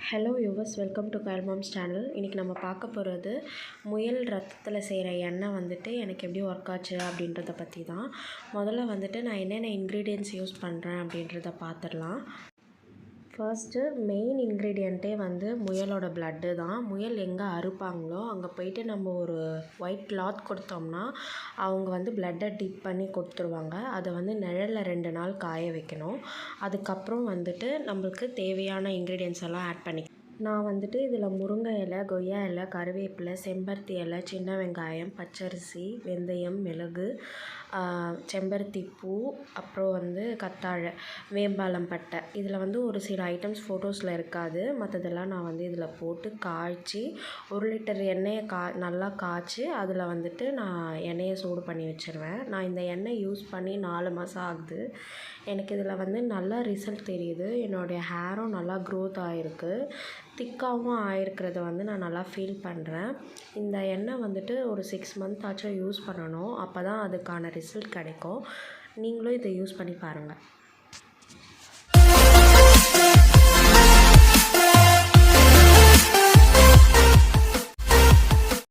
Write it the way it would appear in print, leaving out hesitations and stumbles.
Hello yours, welcome to Kayal moms channel. இன்றைக்கி நம்ம பார்க்க போகிறது முயல் ரத்தத்தில் செய்கிற எண்ணெய் வந்துட்டு எனக்கு எப்படி ஒர்க் ஆச்சு அப்படின்றத பற்றி தான். முதல்ல வந்துட்டு நான் என்னென்ன இன்க்ரீடியன்ட்ஸ் யூஸ் பண்ணுறேன் அப்படின்றத பார்த்துடலாம். ஃபர்ஸ்ட்டு மெயின் இன்க்ரீடியண்ட்டே வந்து முயலோட ப்ளட்டு தான். முயல் எங்கே அறுப்பாங்களோ அங்கே போயிட்டு நம்ம ஒரு ஒயிட் கிளாத் கொடுத்தோம்னா அவங்க வந்து ப்ளட்டை டிப் பண்ணி கொடுத்துருவாங்க. அதை வந்து நிழலில் 2 நாள் காய வைக்கணும். அதுக்கப்புறம் வந்துட்டு நம்மளுக்கு தேவையான இன்க்ரீடியன்ஸ் எல்லாம் ஆட் பண்ணி நான் வந்துட்டு இதில் முருங்கை இலை, கொய்யா இலை, கருவேப்பிலை, செம்பருத்தி இலை, சின்ன வெங்காயம், பச்சரிசி, வெந்தயம், மிளகு, செம்பருத்தி பூ, அப்புறம் வந்து கத்தாழை, வேம்பாலம் பட்டை, இதில் வந்து ஒரு சில ஐட்டம்ஸ் ஃபோட்டோஸில் இருக்காது. மற்றதெல்லாம் நான் வந்து இதில் போட்டு காய்ச்சி 1 லிட்டர் எண்ணெயை நல்லா காய்ச்சி அதில் வந்துட்டு நான் எண்ணெயை சூடு பண்ணி வச்சுருவேன். நான் இந்த எண்ணெய் யூஸ் பண்ணி 4 மாதம் ஆகுது. எனக்கு இதில் வந்து நல்லா ரிசல்ட் தெரியுது. என்னுடைய ஹேரும் நல்லா க்ரோத் ஆகிருக்கு, திக்காகவும் ஆகிருக்கிறத வந்து நான் நல்லா ஃபீல் பண்ணுறேன். இந்த எண்ணெய் வந்துட்டு ஒரு 6 மந்த் ஆச்சும் யூஸ் பண்ணணும். அப்போ தான் அதுக்கான ரிசல்ட் கிடைக்கும். நீங்களும் இதை யூஸ் பண்ணி பாருங்கள்.